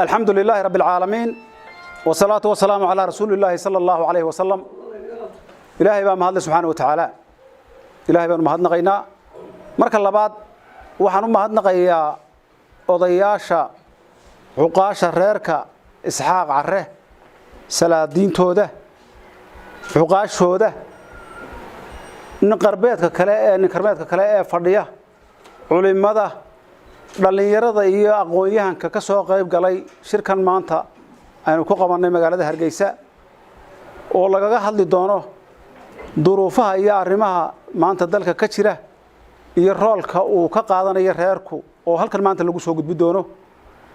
الحمد لله رب العالمين والصلاة والسلام على رسول الله صلى الله عليه وسلم. إلهي بقى مهد سبحانه وتعالى. إلهي بقى مهد نقينا مرك اللباد وحنو مهد نقيا وضياشا عقاشا ريركا إسحاق عره سلادين توده عقاش توده نقربيتك كلا فردية علماء dhalinyarada iyo aqoon-yahanka ka soo qayb galay shirkan maanta aynu ku qabanay magaalada Hargeysa oo lagaga hadli doono duruufaha iyo arrimaha maanta dalka ka jira iyo roolka uu ka qaadanayo reerku oo halkan maanta lagu soo gudbi doono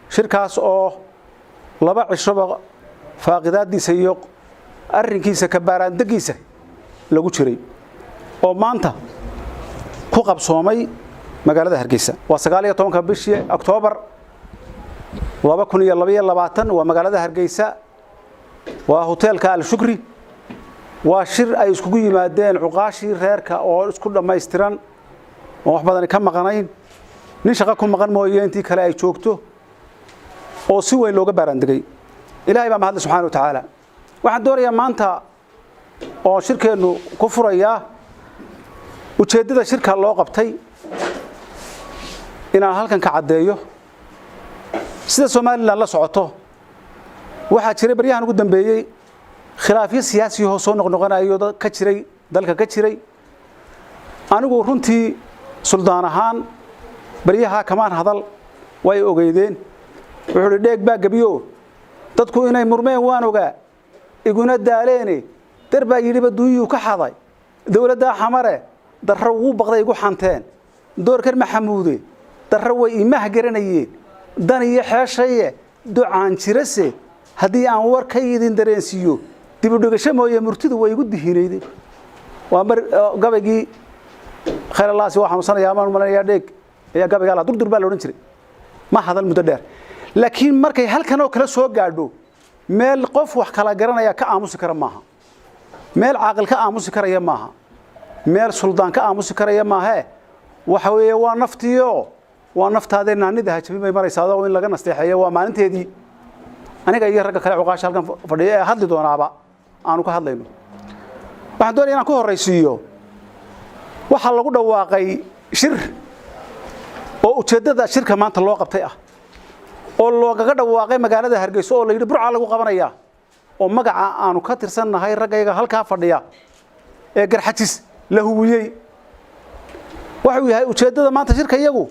shirkaas oo laba cisho faaqidaadiisa iyo arrinkiisa ka baaraandegiisa lagu jiray oo maanta ku qabsoomay magaalada Hargeysa waa 19 bishii Oktoobar 2022 waa magaalada Hargeysa waa hotelka Al Shukri waa shir ay isku yimaadeen cuqaashi reerka oo isku dhameystiran oo wax badan ka maqanayn nin shaqo ku maqan mooyee intii kale ay joogto oo si weyn looga baarandegay Ilaahay baa mahad subhanahu wa ta'ala waxaan doonayaa maanta oo shirkeenu ku furaya ujeedada shirka loo qabtay inaan halkan ka cadeeyo sida Soomaaliland la socoto waxa jiray baryahan ugu dambeeyay khilaafyo siyaasi oo soo noqnoqonayo ka jiray dalka ka jiray anigu runtii suldaan ahaan baryaha kamaan hadal way ogeydeen wuxuu dheeg baa gabiyo dadku inay murmeen waan ogaa iguna daaleene darba yiriba duuyu ka xaday dawladda xamare darro ugu baqday igu xanteen doorkan maxamuude darraway imaha garanayeen dan iyo xeeshaye ducaan jirase hadii aan war ka yidin dareensiyo dib u dhigasho mooyee murtidu way igu dihiinayday waa mar gabaygi khayrallaasi waxa xanuunsanayaa ma malaya dheeg ee gabayga la durdur baa la oran jiray ma hadal muddo dheer laakiin markay halkan oo kala soo gaadho meel qof wax kala garanaya ka aamusi kara maaha meel caaqil ka aamusi karaya maaha meel suldaan ka aamusi karaya maaha waxa weeye waa naftiyo waa naftaadeen anida hajabay maraysaado in laga nasteexeeyo waa maalinteedii aniga iyo ragga kale cuqaash halkan fadhiyo ee hadli doonaaba aanu ka hadlayno waxaan doonayaa inaan ku horeysiiyo waxa lagu dhawaaqay shir oo ujeedada shirka maanta loo qabtay ah oo loogaga dhawaaqay magaalada Hargeysa oo la yiri burca lagu qabanaya oo magaca aanu ka tirsannahay raggayga halka fadhiya ee garxajis la huwiyay waxa yahay ujeedada maanta shirka iyagu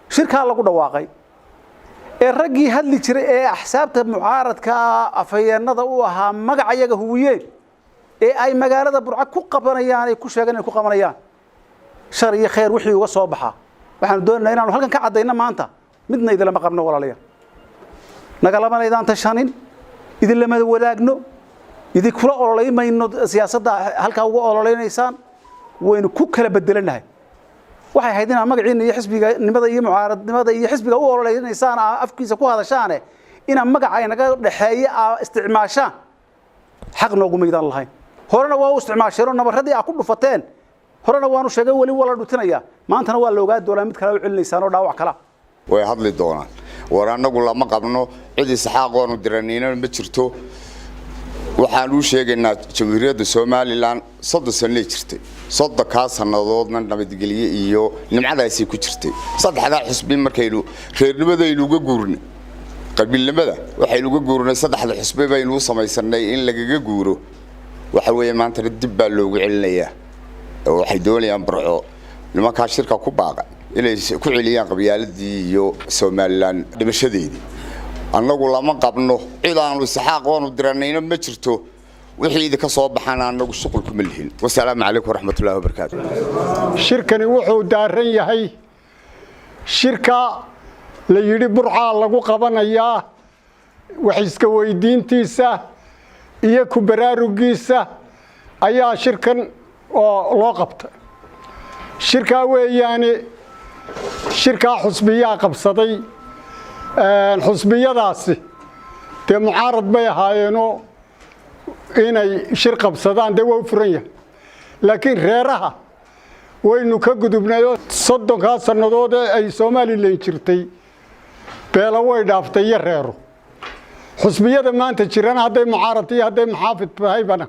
shirka lagu dhawaaqay ee raggii hadli jiray ee axsaabta mucaaradka afayeenada u ahaa magaca iyaga huwiyeen ee ay magaalada burca ku qabanayaan ay ku sheegan ku qabanayaan shar iyo khayr wixii uga soo baxa waxaan doonaynaa inaanu halkan ka cadeyno maanta midna idin lama qabno walaalayaal nagalama leedaan tashanin idin lama wadaagno idin kula ololaymayno siyaasadda halka ugu ololeynaysaan waynu ku kala bedelanahay waxay haydina magaciina iyo xisbiga nimada iyo mucaaradnimada iyo xisbiga u ololeysaan afkiisa ku hadashaan ina magaca ay naga dhaxeeyo isticmaashaan xaq noogu meedan lahayn horena waa u isticmaasheen nabaradii ku dhufateen horena waanu sheegay wali wala dhutinaya maantana waa looga doolaa mid kale u cilinaysaan oo dhaawac kala way hadli doonaan war anagu lama qabno cid isxaaqoonu diraniina ma jirto waxaan u sheegaynaa jamhuuriyadda Soomaaliland 3 sano jirtay 3 sanadoodna nabadgelyo iyo nimcadaasi ku jirtay saddexda xisbi markaynu reernimada uga guurnay qabiilnimada waxaynu uga guurnay saddexda xisbi baynu samaysanay in lagaga guuro waxa weeye maanta dib baa loogu celinayaa waxay doonayaan burco nimanka shirka ku baaqay inay ku celiyaan qabyaaladii iyo Soomaaliland dhimashadeedii annagu lama qabno cid aanu isxaaqoonu diranayna ma jirto wixii idin ka soo baxana annagu shaqul kuma lihin wassalaamu calaykum waraxmatullaahi wabarakaatuh shirkani wuxuu daaran yahay shirka la yiri burca lagu qabanayaa wax iska weydiintiisa iyo ku baraarugiisa ayaa shirkan oo loo qabtay shirka weeyaani shirka xusbiyaa qabsaday xusbiyadaasi te mucaarad bay ahaayeenoo inay shir qabsadaan de waa furan yahay laakiin reeraha waynu ka gudubnayo 30 sanadood ay Soomaaliland jirtay beela way dhaaftay reero xusbiyada maanta jirana hadday mucaarad iyo hadday muxaafid tahaybana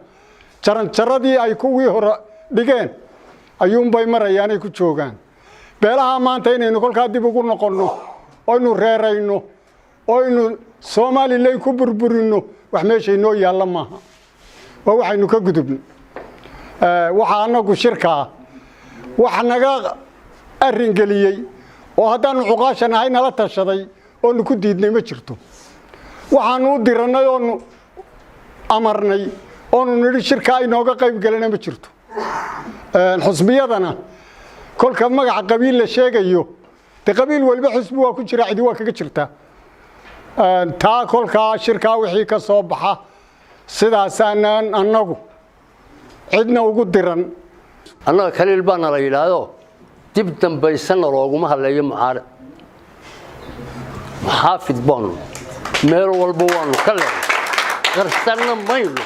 jaranjaradii ay kuwii hore dhigeen ayuunbay marayaanay ku joogaan beelaha maanta inaynu kolkaa dib ugu noqonno oynu reerayno oynu Soomaaliland ku burburino wax meesha inoo yaalla maaha waa waxaynu ka gudubno waxa anagu shirka waxa naga arrin galiyay oo haddaanu cuqaashanahay nala tashaday oo ku diidnay ma jirto waxaanu u diranay oo amarnay oo nidhi shirka inooga qayb galana ma jirto xusbiyadana kolka magaca qabiil la sheegayo de qabiil walba xusbi waa ku jira cidi waa kaga jirta taa kolka shirka wixii ka soo baxa sidaasaan anagu cidna ugu diran annaga kaliil baana la yiraahdo dib dambaysan looguma hadlayo mucaarad xaafid baan meel walba waanu ka leeyahay qarsanna mayno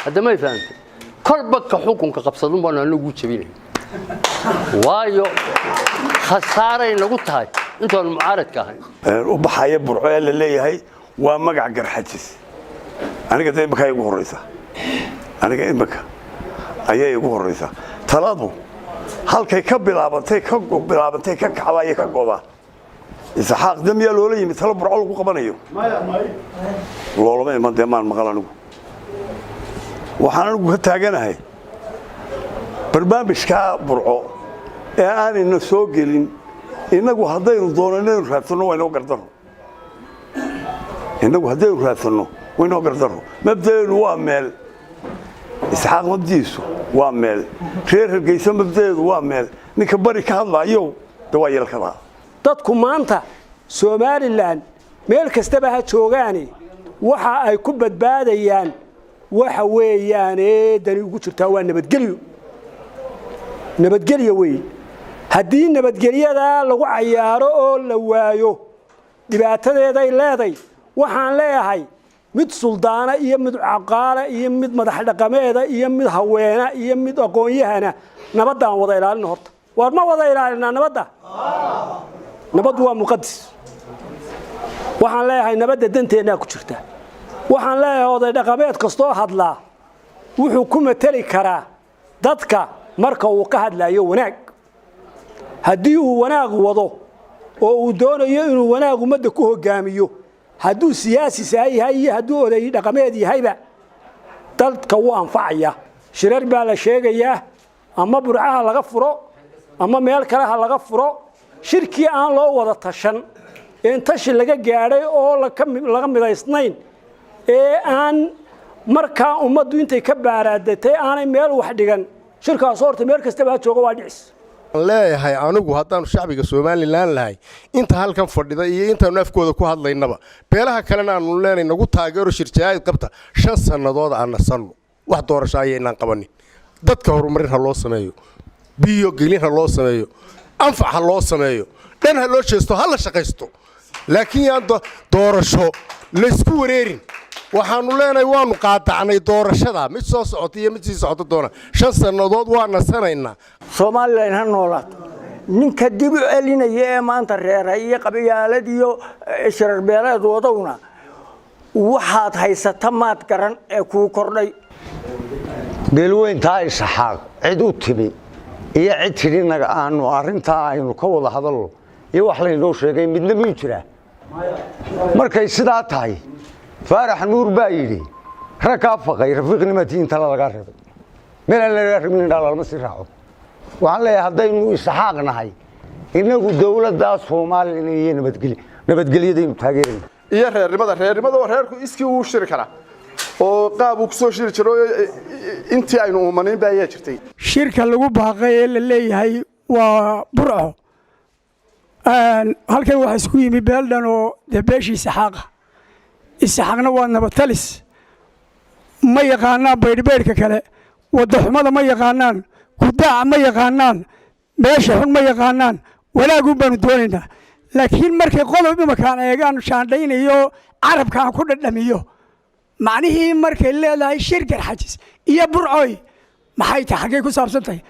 hadda ma fahanto kolba ka xukunka qabsadun baan anagu jabinay waayo khasaaray nagu tahay intaan mucaaradka ahay u baxaya burco la leeyahay waa magac garxajis aniga imaka igu horeysa aniga imaka ayay igu horeysa taladu halkay ka bilaabantay ka kacday ka gooba isaxaaq damiya loola yimi talo burco lagu qabanayo loolama iman deemaan maqal anigu waxaan anigu ka taaganahay barnaamijka burco ee aanayna soo gelin inagu haddaynu doonano raadsanno waynu gardaro inagu haddaynu raadsanno waynu gardaro mabdaeenu waa meel isxaaq mabdiisu waa meel reer Hargeysa mabdaeedu waa meel ninka bari ka hadlaayo dawaayelkada dadku maanta Soomaaliland meel kastaba ha joogaani waxa ay ku badbaadayaan waxa weeyaan dani ugu jirta waa nabadgelyo weey haddii nabadgelyada lagu cayaaro oo la waayo dhibaatadeeda ay leedahay waxaan leeyahay mid suldaana iyo mid caqaala iyo mid madax dhaqameeda iyo mid haweena iyo mid aqoonyahana nabadaan wada ilaalin horta war ma wada ilaalinaa nabadda nabad waa muqaddis waxaan leeyahay nabadda danteena ku jirta waxaan leeyahay oday dhaqameed kastoo hadla wuxuu ku matali karaa dadka marka uu ka hadlayo wanaag haddii uu wanaag wado oo uu doonayo inuu wanaag ummadda ku hogaamiyo hadduu siyaasi yahay iyo hadduu oday dhaqameed yahayba dadka uu anfacaya shirar baa la sheegayaa ama burcaha laga furo ama meel kale ha laga furo shirkii aan loo wada tashan in tashi laga gaaray oo laga midaysnayn ee aan markaa ummaddu intay ka baaraadatay aanay meel wax dhigan shirkaas horta meel kastaba jooga waa dhicis leeyahay anigu haddaan shacbiga Soomaaliland lahay inta halkan fadhida iyo inta afkooda ku hadlaynaba beelaha kalena aanu leenay nagu taageero shirjaayad qabta 5 sanadood aan nasanno wax doorasho ayaan qabanin dadka horumarin ha loo sameeyo biyo gelin ha loo sameeyo anfac ha loo sameeyo dhan ha loo jeesto ha la shaqaysto laakiin aan doorasho la isku wareerin waxaanu leenahay waanu qaadacnay doorashada mid soo socota iyo mid sii socota doona 5 sanadood waa nasanaynaa Soomaaliland ha noolaato ninka dib u celinaya ee maanta reeray iyo qabyaalad iyo shirar beeleed wadawna waxaad haysata maad garan ee ku kordhay beelweynta isaxaaq cid u timi iyo cid tirinaga aanu arinta aynu ka wada hadalno iyo wax la inoo sheegay midna ma jira markay sidaa tahay faarax nuur baa yiri raka faqay rafiiqnimatii inta laga reebay meel la rabin dhalaalma si raaco waxaan leeyahay haddaynu isaxaaqnahay inagu dawladda Soomaaliland iyo nabadgelyadaynu taageerayno iyo reernimada oo reerku iskii uu shiri kara oo qaab uu ku soo shiri jiro intii aynu umanayn baa ayaa jirtay shirka lagu baaqay ee la leeyahay waa burco halkan waxa isku yimi beeldan oo beeshii isaxaaqna waa nabatalis ma yaqaanaan baydhbeedhka kale wada xumada ma yaqaanaan kudaaca ma yaqaanaan meesha xun ma yaqaanaan wanaagu baanu doonaynaa laakiin markay qodob imakaan eegaan shaandhaynayo carabkaan ku dhadhamiyo macnihii markay leedahay shir garxajis iyo burcoy maxay tahay xaggay ku saabsan tahay